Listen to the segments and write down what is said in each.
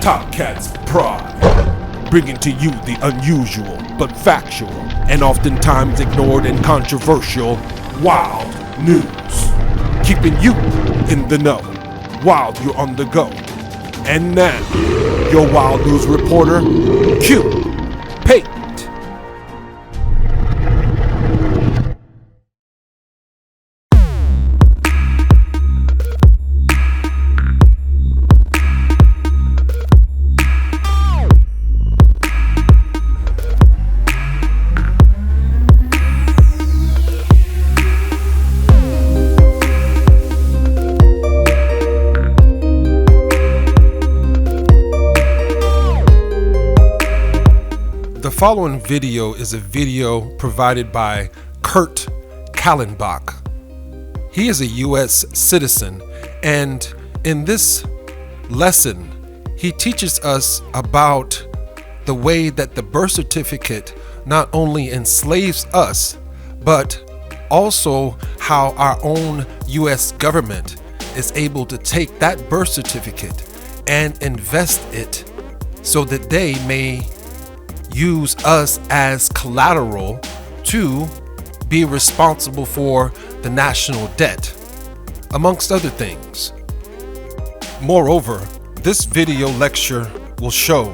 Topkats Pride, bringing to you the unusual but factual and oftentimes ignored and controversial wild news, keeping you in the know while you're on the go. And now, your wild news reporter, Pate. The following video is a video provided by Kurt Kallenbach. He is a U.S. citizen, and in this lesson, he teaches us about the way that the birth certificate not only enslaves us, but also how our own U.S. government is able to take that birth certificate and invest it so that they may use us as collateral to be responsible for the national debt, amongst other things. Moreover, this video lecture will show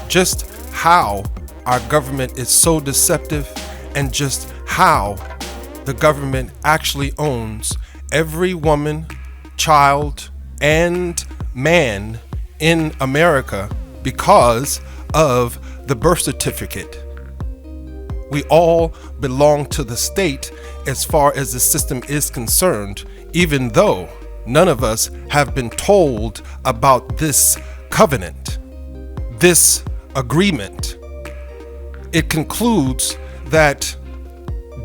just how our government is so deceptive and just how the government actually owns every woman, child, and man in America because of the birth certificate. We all belong to the state as far as the system is concerned, even though none of us have been told about this covenant, this agreement. It concludes that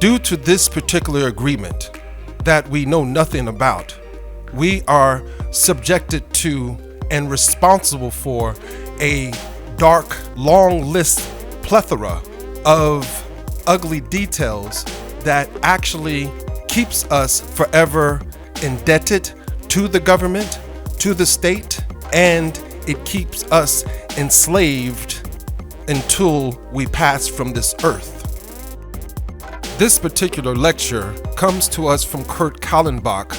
due to this particular agreement that we know nothing about, we are subjected to and responsible for a dark, long list plethora of ugly details that actually keeps us forever indebted to the government, to the state, and it keeps us enslaved until we pass from this earth. This particular lecture comes to us from Kurt Kallenbach,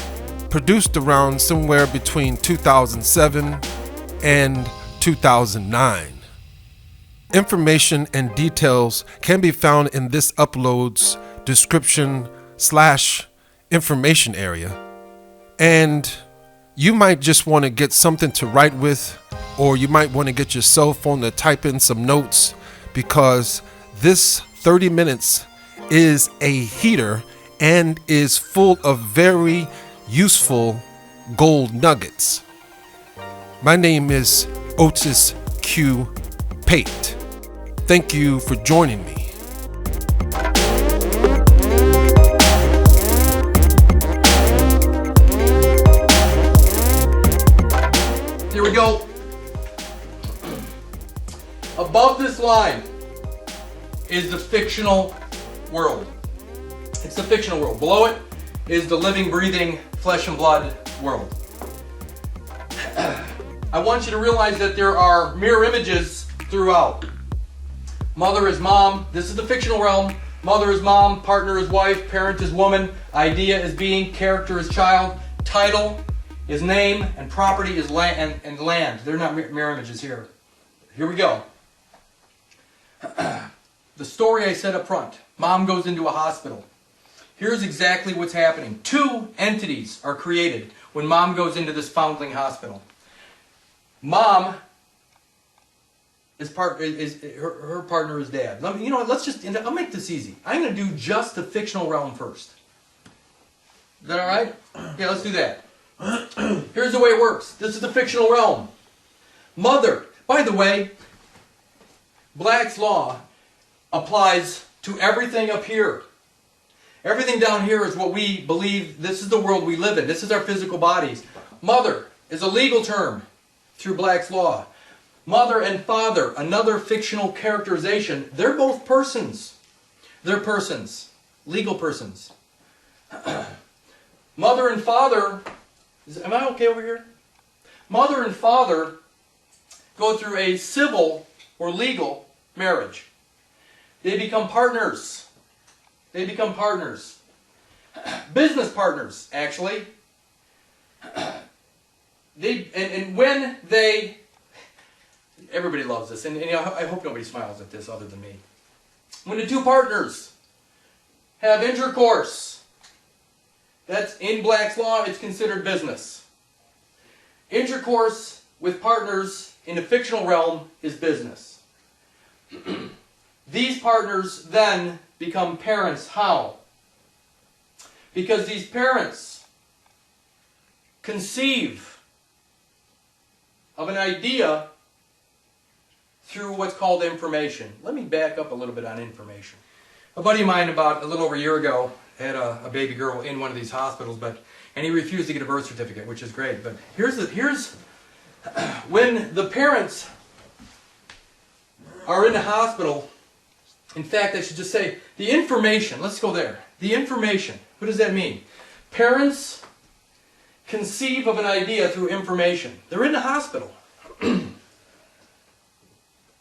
produced around somewhere between 2007 and 2009. Information and details can be found in this upload's description/information area. And you might just want to get something to write with, or you might want to get your cell phone to type in some notes, because this 30 minutes is a heater and is full of very useful gold nuggets. My name is Otis Q. Pate. Thank you for joining me. Here we go. Above this line is the fictional world. It's the fictional world. Below it is the living, breathing, flesh and blood world. I want you to realize that there are mirror images throughout. Mother is mom. This is the fictional realm. Mother is mom, partner is wife, parent is woman, idea is being, character is child, title is name, and property is land and land. They're not mirror images here. Here we go. The story I said up front. Mom goes into a hospital. Here's exactly what's happening. Two entities are created when mom goes into this foundling hospital. Mom her partner is dad. I'll make this easy. I'm going to do just the fictional realm first. Is that all right? Yeah, let's do that. Here's the way it works. This is the fictional realm. Mother. By the way, Black's Law applies to everything up here. Everything down here is what we believe. This is the world we live in. This is our physical bodies. Mother is a legal term through Black's Law. Mother and father, another fictional characterization. They're both persons. They're persons. Legal persons. Mother and father, am I okay over here? Mother and father go through a civil or legal marriage. They become partners. They become partners. Business partners, actually. When they, everybody loves this, and I hope nobody smiles at this other than me. When the two partners have intercourse, that's in Black's law, it's considered business. Intercourse with partners in the fictional realm is business. These partners then become parents. How? Because these parents conceive of an idea through what's called information. Let me back up a little bit on information. A buddy of mine about a little over a year ago had a baby girl in one of these hospitals, and he refused to get a birth certificate, which is great. But here's when the parents are in the hospital. In fact, I should just say the information. Let's go there. The information. What does that mean? Parents conceive of an idea through information. They're in the hospital.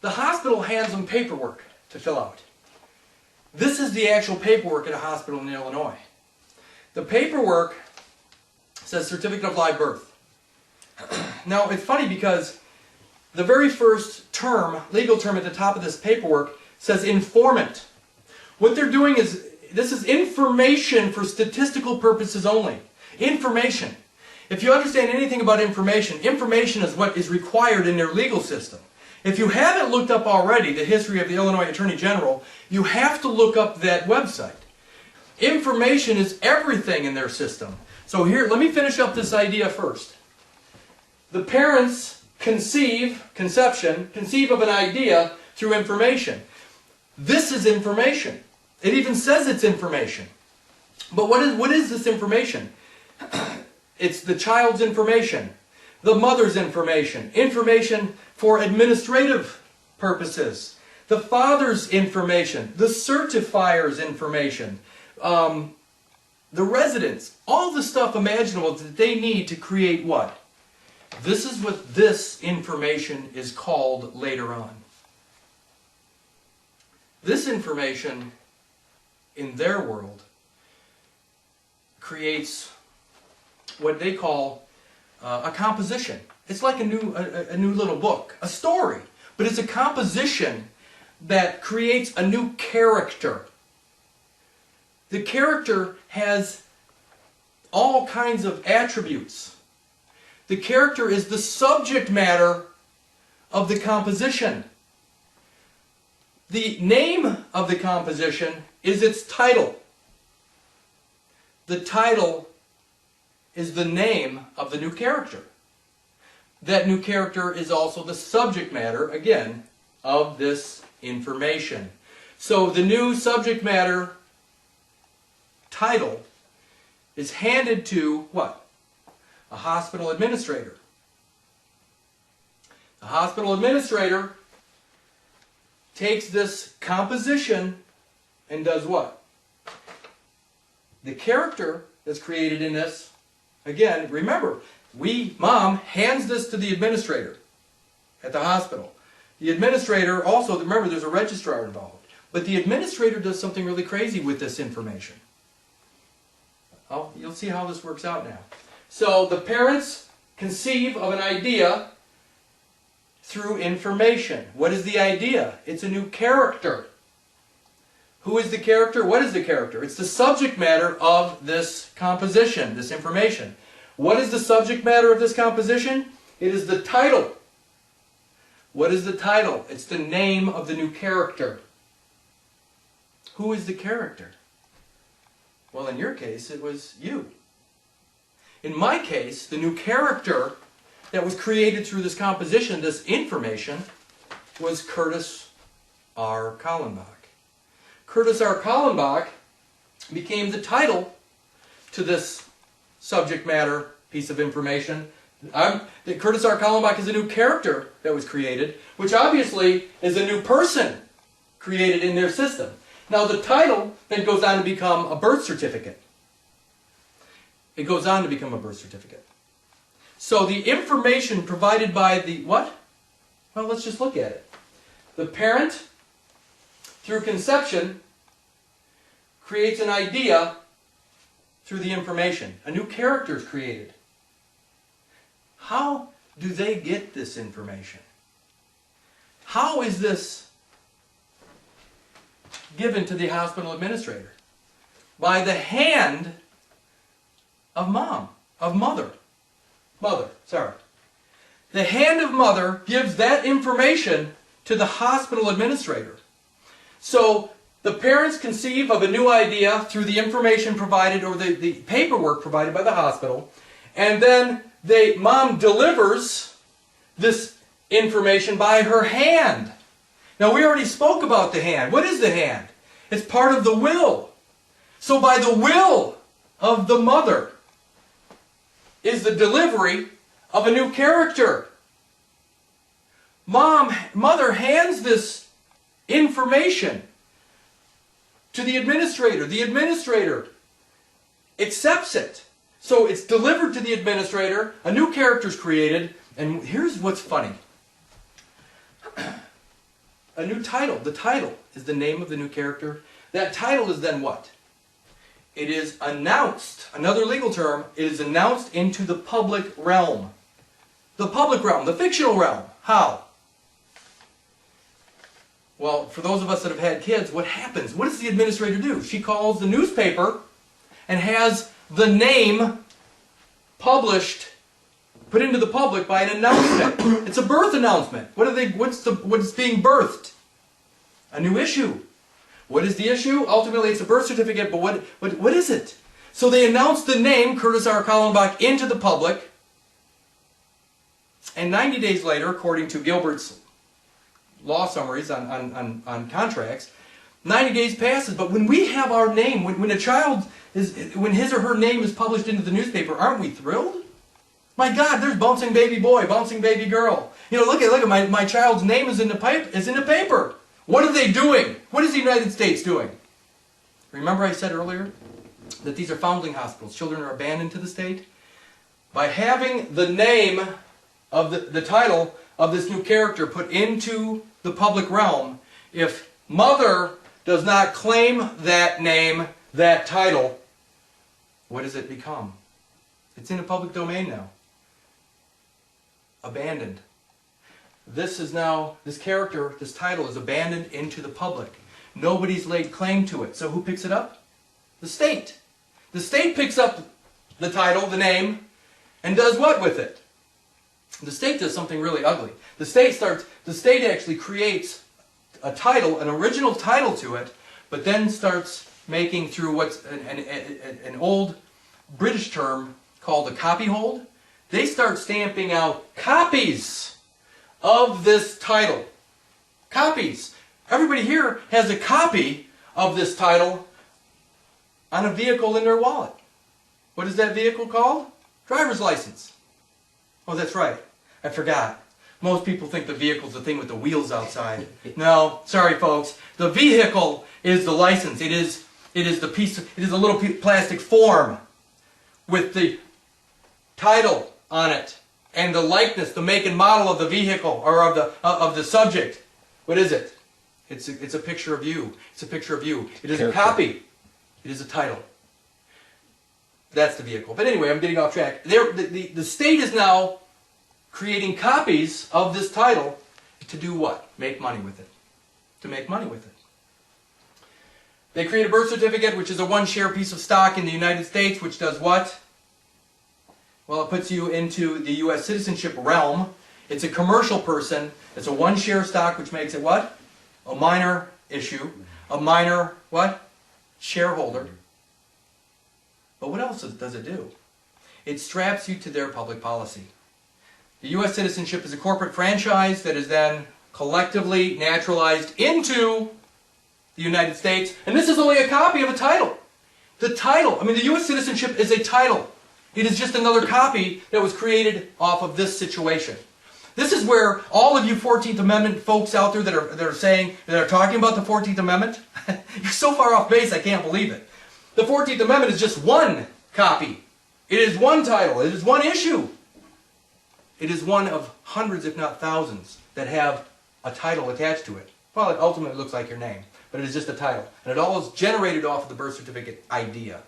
The hospital hands them paperwork to fill out. This is the actual paperwork at a hospital in Illinois. The paperwork says Certificate of Live Birth. Now, it's funny because the very first term, legal term at the top of this paperwork says informant. What they're doing is, this is information for statistical purposes only. Information. If you understand anything about information, information is what is required in their legal system. If you haven't looked up already the history of the Illinois Attorney General, you have to look up that website. Information is everything in their system. So here, let me finish up this idea first. The parents conceive of an idea through information. This is information. It even says it's information. But what is this information? It's the child's information, the mother's information, information for administrative purposes, the father's information, the certifier's information, the residents, all the stuff imaginable that they need to create what? This is what this information is called later on. This information, in their world, creates what they call a composition. It's like a new little book, a story, but it's a composition that creates a new character. The character has all kinds of attributes. The character is the subject matter of the composition. The name of the composition is its title. The title is the name of the new character. That new character is also the subject matter, again, of this information. So the new subject matter title is handed to what? A hospital administrator. The hospital administrator takes this composition and does what? The character that's created in this, again, remember, mom hands this to the administrator at the hospital. The administrator also, remember, there's a registrar involved. But the administrator does something really crazy with this information. Oh, you'll see how this works out now. So the parents conceive of an idea through information. What is the idea? It's a new character. Who is the character? What is the character? It's the subject matter of this composition, this information. What is the subject matter of this composition? It is the title. What is the title? It's the name of the new character. Who is the character? Well, in your case, it was you. In my case, the new character that was created through this composition, this information, was Kurtis R. Kallenbach. Kurtis R. Kallenbach became the title to this subject matter piece of information. Kurtis R. Kallenbach is a new character that was created, which obviously is a new person created in their system. Now the title then goes on to become a birth certificate. It goes on to become a birth certificate. So the information provided by the what? Well, let's just look at it. The parent, through conception, creates an idea through the information. A new character is created. How do they get this information? How is this given to the hospital administrator? By the hand of mother. The hand of mother gives that information to the hospital administrator. So the parents conceive of a new idea through the information provided or the paperwork provided by the hospital, and then mom delivers this information by her hand. Now we already spoke about the hand. What is the hand? It's part of the will. So by the will of the mother is the delivery of a new character. Mother hands this information to the administrator. The administrator accepts it. So it's delivered to the administrator, a new character is created, and here's what's funny. A new title. The title is the name of the new character. That title is then what? It is announced, another legal term, it is announced into the public realm. The public realm, the fictional realm. How? Well, for those of us that have had kids, what happens? What does the administrator do? She calls the newspaper and has the name published, put into the public by an announcement. It's a birth announcement. What's being birthed? A new issue. What is the issue? Ultimately, it's a birth certificate, but what is it? So they announced the name, Kurtis R. Kallenbach, into the public, and 90 days later, according to Gilbert's law summaries on contracts, 90 days passes, but when we have our name, when his or her name is published into the newspaper, aren't we thrilled? My God, there's bouncing baby boy, bouncing baby girl. You know, look at my child's name is in the paper. What are they doing? What is the United States doing? Remember I said earlier that these are foundling hospitals. Children are abandoned to the state. By having the name of the title of this new character put into the public realm, if mother does not claim that name, that title, what does it become? It's in the public domain now. Abandoned. This character, this title is abandoned into the public. Nobody's laid claim to it. So who picks it up? The state. The state picks up the title, the name, and does what with it? The state does something really ugly. The state actually creates a title, an original title to it, but then starts making through what's an old British term called a copyhold. They start stamping out copies of this title. Copies. Everybody here has a copy of this title on a vehicle in their wallet. What is that vehicle called? Driver's license. Oh, that's right. I forgot. Most people think the vehicle's the thing with the wheels outside. No, sorry folks. The vehicle is the license. It is a little plastic form with the title on it and the likeness, the make and model of the vehicle or of the subject. What is it? It's a picture of you. It's a picture of you. It is a copy. It is a title. That's the vehicle. But anyway, I'm getting off track. The state is now creating copies of this title to do what? Make money with it. To make money with it. They create a birth certificate, which is a one-share piece of stock in the United States, which does what? Well, it puts you into the U.S. citizenship realm. It's a commercial person. It's a one-share stock, which makes it what? A minor issue. A minor, what? Shareholder. But what else does it do? It straps you to their public policy. The U.S. citizenship is a corporate franchise that is then collectively naturalized into the United States. And this is only a copy of a title. The title, the U.S. citizenship is a title. It is just another copy that was created off of this situation. This is where all of you 14th Amendment folks out there that are talking about the 14th Amendment, you're so far off base, I can't believe it. The 14th Amendment is just one copy. It is one title. It is one issue. It is one of hundreds, if not thousands, that have a title attached to it. Well, it ultimately looks like your name, but it is just a title. And it all is generated off of the birth certificate idea.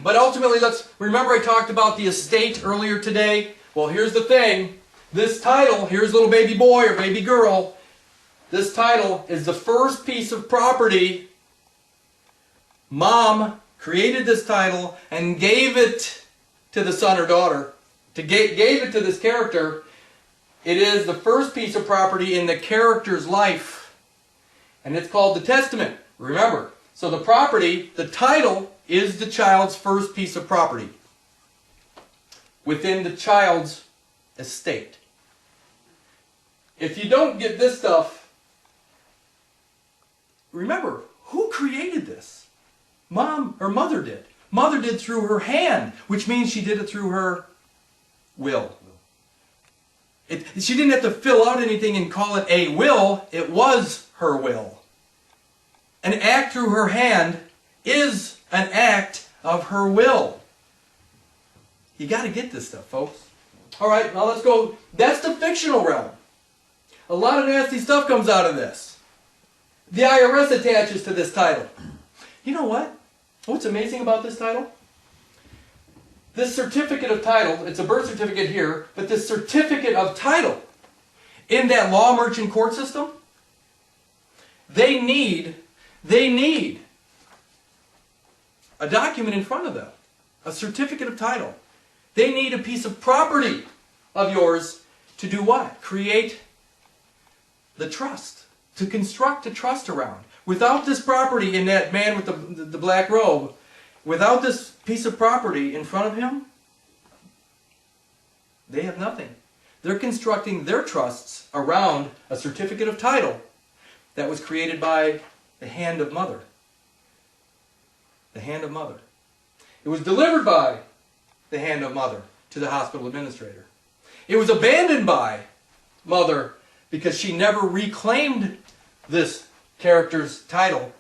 But ultimately, remember I talked about the estate earlier today? Well, here's the thing. This title, here's little baby boy or baby girl, this title is the first piece of property. Mom created this title and gave it to the son or daughter, gave it to this character. It is the first piece of property in the character's life, and it's called the testament. Remember, so the property, the title, is the child's first piece of property within the child's estate. If you don't get this stuff, remember, who created this? Mom or mother did. Mother did through her hand, which means she did it through her will. She didn't have to fill out anything and call it a will. It was her will. An act through her hand is an act of her will. You got to get this stuff, folks. All right, now let's go. That's the fictional realm. A lot of nasty stuff comes out of this. The IRS attaches to this title. You know what? What's amazing about this title? This certificate of title, it's a birth certificate here, but this certificate of title, in that law merchant court system, they need a document in front of them, a certificate of title. They need a piece of property of yours to do what? Create the trust, to construct a trust around. Without this property in that man with the black robe, without this piece of property in front of him, they have nothing. They're constructing their trusts around a certificate of title that was created by the hand of mother. The hand of mother. It was delivered by the hand of mother to the hospital administrator. It was abandoned by mother because she never reclaimed this character's title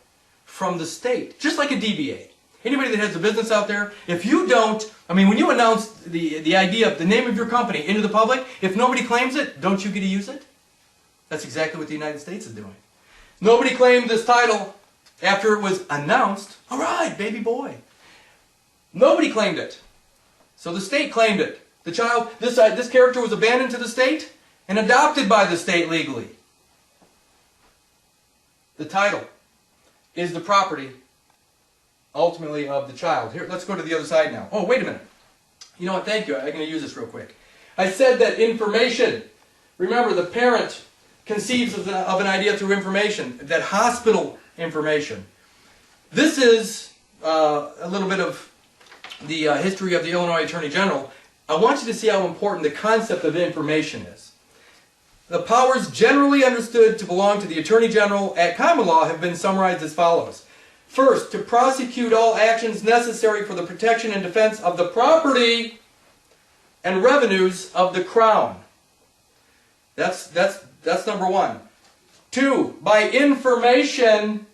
from the state. Just like a DBA. Anybody that has a business out there, if you don't, when you announce the idea of the name of your company into the public, if nobody claims it, don't you get to use it? That's exactly what the United States is doing. Nobody claimed this title after it was announced. All right, baby boy. Nobody claimed it. So the state claimed it. The child, this character was abandoned to the state and adopted by the state legally. The title is the property, ultimately, of the child. Here, let's go to the other side now. Oh, wait a minute. You know what? Thank you. I'm going to use this real quick. I said that information, remember, the parent conceives of an idea through information, that hospital information. This is a little bit of the history of the Illinois Attorney General. I want you to see how important the concept of information is. The powers generally understood to belong to the Attorney General at common law have been summarized as follows. First, to prosecute all actions necessary for the protection and defense of the property and revenues of the Crown. That's number one. Two, by information,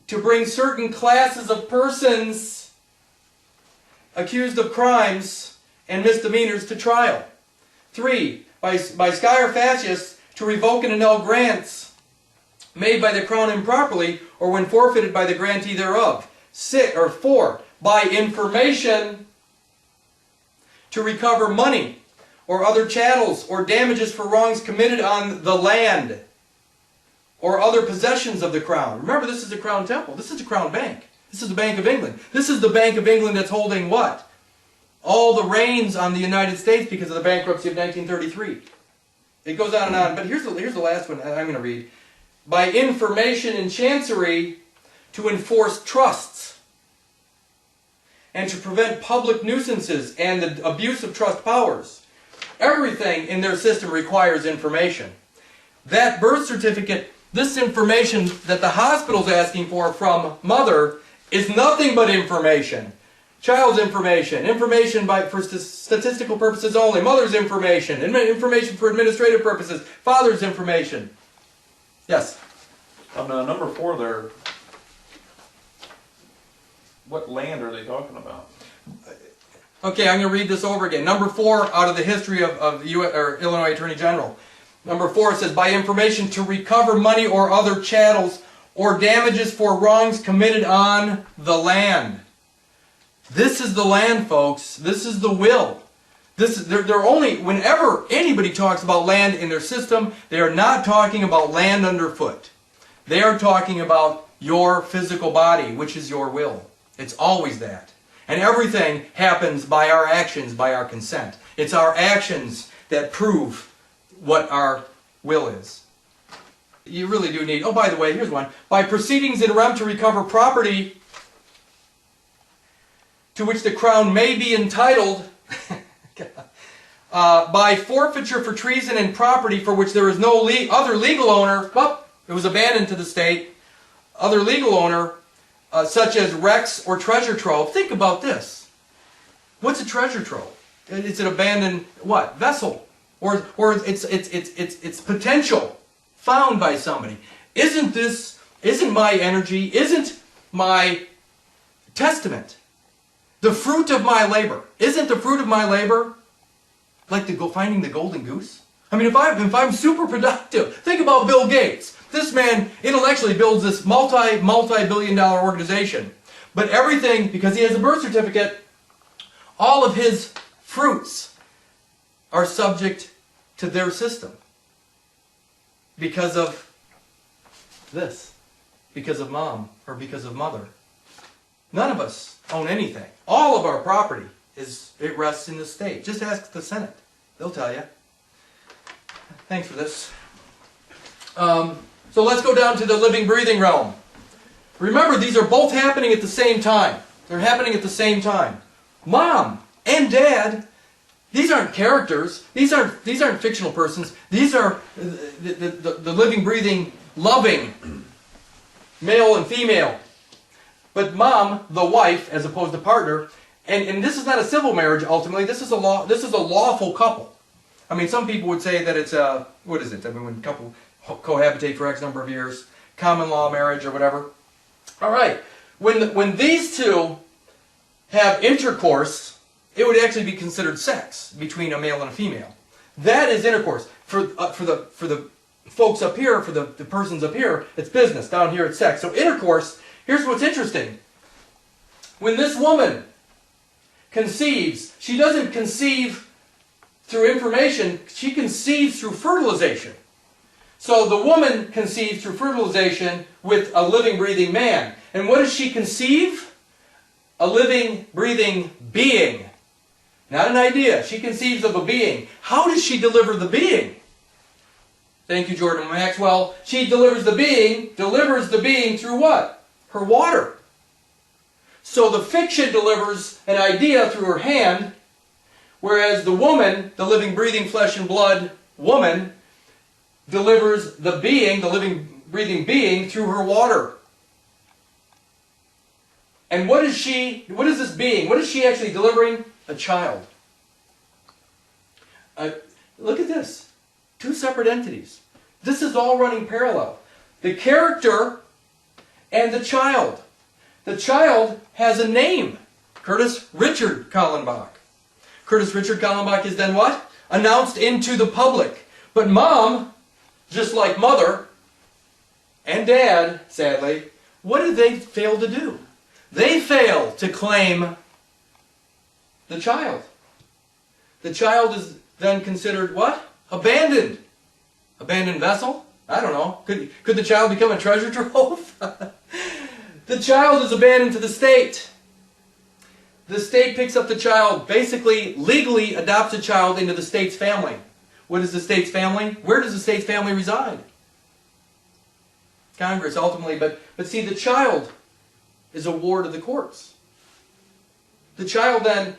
to bring certain classes of persons accused of crimes and misdemeanors to trial. Three, by scire facias, to revoke and annul grants made by the Crown improperly or when forfeited by the grantee thereof. Four, by information, to recover money or other chattels or damages for wrongs committed on the land or other possessions of the Crown. Remember, this is the Crown Temple. This is the Crown Bank. This is the Bank of England. This is the Bank of England that's holding what? All the reins on the United States because of the bankruptcy of 1933. It goes on and on. But here's the last one I'm going to read. By information in chancery, to enforce trusts and to prevent public nuisances and the abuse of trust powers. Everything in their system requires information. That birth certificate, this information that the hospital's asking for from mother, is nothing but information. Child's information, information for statistical purposes only, mother's information, information for administrative purposes, father's information. Yes? On number 4 there, what land are they talking about? Okay, I'm going to read this over again. Number 4 out of the history of the US, or Illinois Attorney General. Number 4 says, by information to recover money or other chattels or damages for wrongs committed on the land. This is the land, folks. This is the will. They're only, whenever anybody talks about land in their system, they are not talking about land underfoot. They are talking about your physical body, which is your will. It's always that. And everything happens by our actions, by our consent. It's our actions that prove what our will is. You really do need, oh, by the way, here's one. By proceedings in rem to recover property to which the Crown may be entitled by forfeiture for treason and property for which there is no other legal owner, well, it was abandoned to the state, other legal owner, such as wrecks or treasure trove. Think about this. What's a treasure trove? It's an abandoned, what, vessel, or it's potential found by somebody. Isn't my energy, isn't my testament the fruit of my labor? Isn't the fruit of my labor like finding the golden goose? I mean, if I'm super productive, think about Bill Gates. This man intellectually builds this multi-billion-dollar organization. But everything, because he has a birth certificate, all of his fruits are subject to their system. Because of this. Because of mom, or because of mother. None of us own anything. All of our property it rests in the state. Just ask the Senate. They'll tell you. Thanks for this. So let's go down to the living, breathing realm. Remember, these are both happening at the same time. They're happening at the same time. Mom and dad, these aren't characters. These aren't fictional persons. These are the living, breathing, loving, male and female. But mom, the wife, as opposed to partner, and this is not a civil marriage. Ultimately, this is a lawful couple. I mean, some people would say that it's a, what is it? I mean, when a couple cohabitate for X number of years, common law marriage or whatever. All right, when these two have intercourse, it would actually be considered sex between a male and a female. That is intercourse. For the folks up here, for the persons up here, it's business. Down here, it's sex. So intercourse. Here's what's interesting. When this woman conceives, she doesn't conceive through information, she conceives through fertilization. So the woman conceives through fertilization with a living, breathing man. And what does she conceive? A living, breathing being. Not an idea. She conceives of a being. How does she deliver the being? Thank you, Jordan Maxwell. She delivers the being through what? Her water. So the fiction delivers an idea through her hand, whereas the woman, the living, breathing, flesh and blood woman, delivers the being, the living, breathing being, through her water. And what is this being? What is she actually delivering? A child. Look at this. Two separate entities. This is all running parallel. The character and the child. The child has a name. Kurtis Richard Kallenbach. Kurtis Richard Kallenbach is then what? Announced into the public. But mom, just like mother and dad, sadly, what did they fail to do? They fail to claim the child. The child is then considered what? Abandoned. Abandoned vessel? I don't know. Could the child become a treasure trove? The child is abandoned to the state. The state picks up the child, basically legally adopts a child into the state's family. What is the state's family? Where does the state's family reside? Congress, ultimately. But see, the child is a ward of the courts. The child then,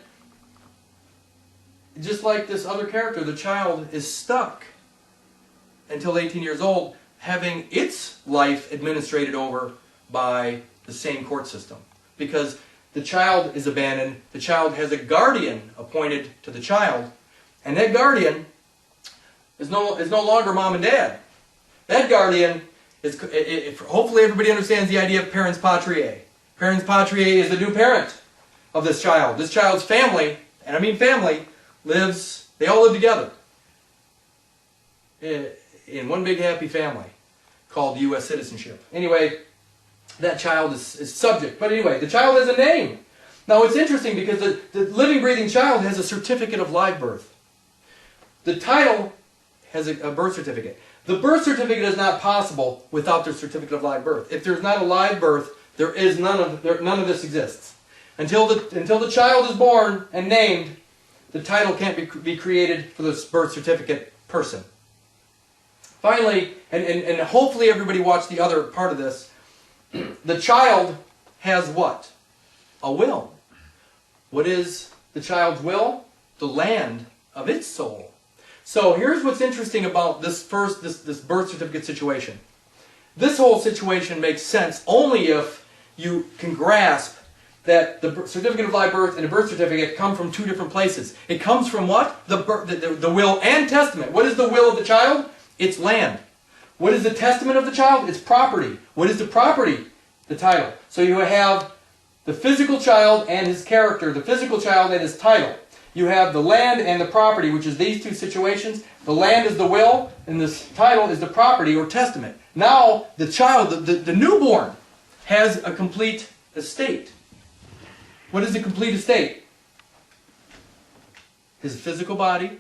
just like this other character, the child is stuck until 18 years old, having its life administrated over by the same court system. Because the child is abandoned, the child has a guardian appointed to the child, and that guardian is no longer mom and dad. That guardian is, hopefully everybody understands the idea of parens patriae. Parens patriae is the new parent of this child. This child's family and I mean family, they all live together in one big happy family called U.S. citizenship. Anyway, that child is subject. But anyway, the child has a name. Now it's interesting because the living, breathing child has a certificate of live birth. The title has a birth certificate. The birth certificate is not possible without the certificate of live birth. If there's not a live birth, there is none of this exists. Until the child is born and named, the title can't be created for this birth certificate person. Finally, and hopefully everybody watched the other part of this, the child has what? A will. What is the child's will? The land of its soul. So here's what's interesting about this birth certificate situation. This whole situation makes sense only if you can grasp that the certificate of live birth and the birth certificate come from two different places. It comes from what? The will and testament. What is the will of the child? It's land. What is the testament of the child? It's property. What is the property? The title. So you have the physical child and his character, the physical child and his title. You have the land and the property, which is these two situations. The land is the will, and this title is the property or testament. Now, the child, the newborn, has a complete estate. What is the complete estate? His physical body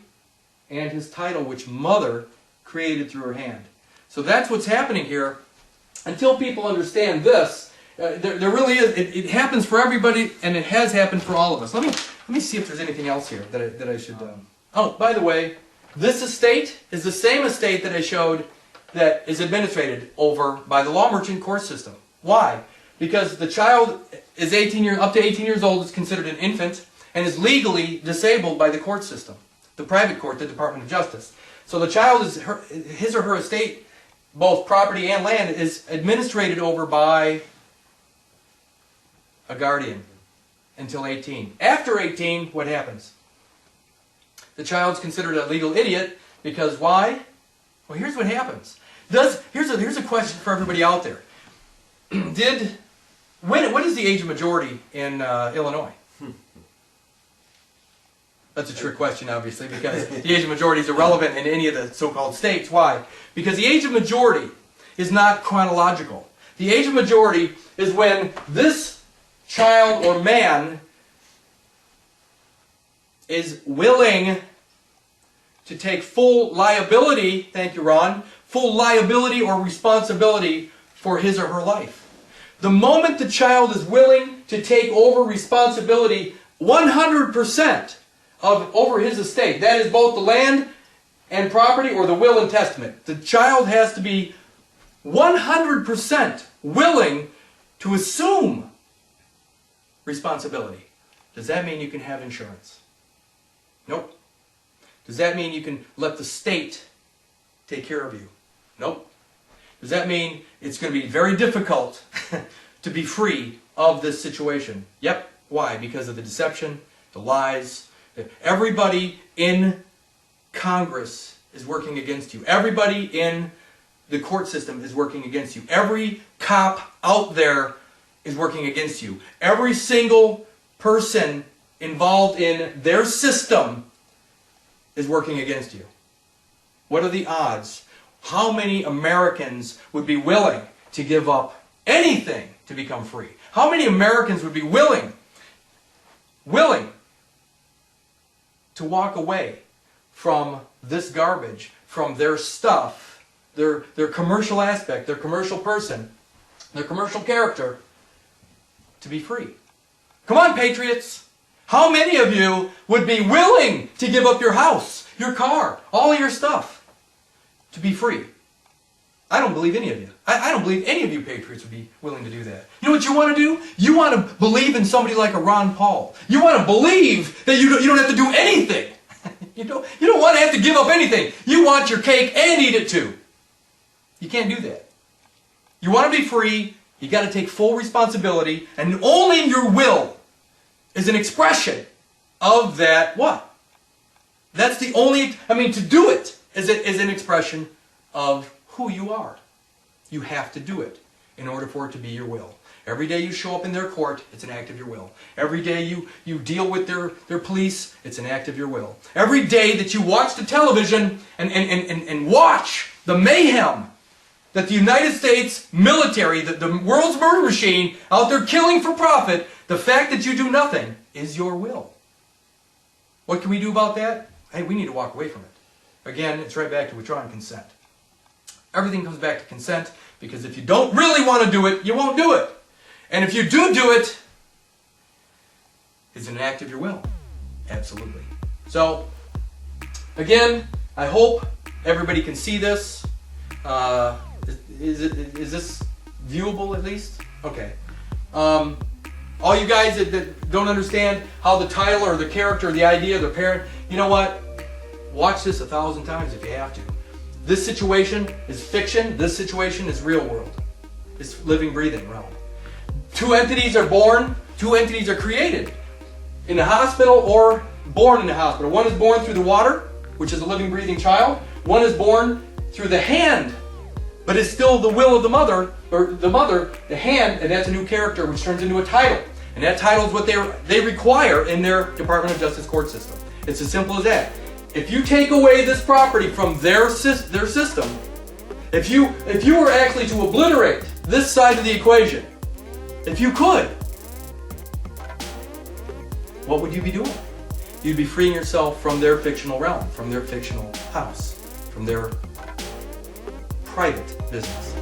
and his title, which mother created through her hand. So that's what's happening here. Until people understand this, there really is. It happens for everybody, and it has happened for all of us. Let me see if there's anything else here that I should. Oh, by the way, this estate is the same estate that I showed that is administrated over by the law merchant court system. Why? Because the child is up to 18 years old, is considered an infant, and is legally disabled by the court system, the private court, the Department of Justice. So the child his or her estate, both property and land, is administrated over by a guardian until 18. After 18, what happens? The child's considered a legal idiot because why? Well, here's what happens. Here's a question for everybody out there. What is the age of majority in Illinois? That's a trick question, obviously, because the age of majority is irrelevant in any of the so-called states. Why? Because the age of majority is not chronological. The age of majority is when this child or man is willing to take full liability, thank you, Ron, full liability or responsibility for his or her life. The moment the child is willing to take over responsibility 100% over his estate, that is both the land and property or the will and testament, the child has to be 100% willing to assume responsibility. Does that mean you can have insurance? Nope. Does that mean you can let the state take care of you? Nope. Does that mean it's going to be very difficult to be free of this situation? Yep. Why? Because of the deception, the lies. Everybody in Congress is working against you. Everybody in the court system is working against you. Every cop out there is working against you. Every single person involved in their system is working against you. What are the odds? How many Americans would be willing to give up anything to become free? How many Americans would be willing to walk away from this garbage, from their stuff, their commercial aspect, their commercial person, their commercial character, to be free? Come on, patriots! How many of you would be willing to give up your house, your car, all of your stuff to be free? I don't believe any of you. I don't believe any of you patriots would be willing to do that. You know what you want to do? You want to believe in somebody like a Ron Paul. You want to believe that you don't have to do anything. You don't want to have to give up anything. You want your cake and eat it too. You can't do that. You want to be free, you got to take full responsibility, and only your will is an expression of that what? That's the only, to do it is an expression of who you are. You have to do it. in order for it to be your will. Every day you show up in their court, it's an act of your will. Every day you deal with their police, it's an act of your will. Every day that you watch the television and watch the mayhem that the United States military, the world's murder machine, out there killing for profit, the fact that you do nothing is your will. What can we do about that? Hey, we need to walk away from it. Again, it's right back to withdrawing consent. Everything comes back to consent, because if you don't really want to do it, you won't do it. And if you do it, it's an act of your will. Absolutely. So, again, I hope everybody can see this. Is this viewable at least? Okay. All you guys that don't understand how the title or the character or the idea, the parent, you know what? Watch this 1,000 times if you have to. This situation is fiction. This situation is real world. It's living, breathing realm. Two entities are born. Two entities are created in the hospital or born in the hospital. One is born through the water, which is a living, breathing child. One is born through the hand, but it's still the will of the mother, or the mother, the hand, and that's a new character, which turns into a title. And that title is what they require in their Department of Justice court system. It's as simple as that. If you take away this property from their system, if you were actually to obliterate this side of the equation, if you could, what would you be doing? You'd be freeing yourself from their fictional realm, from their fictional house, from their private business.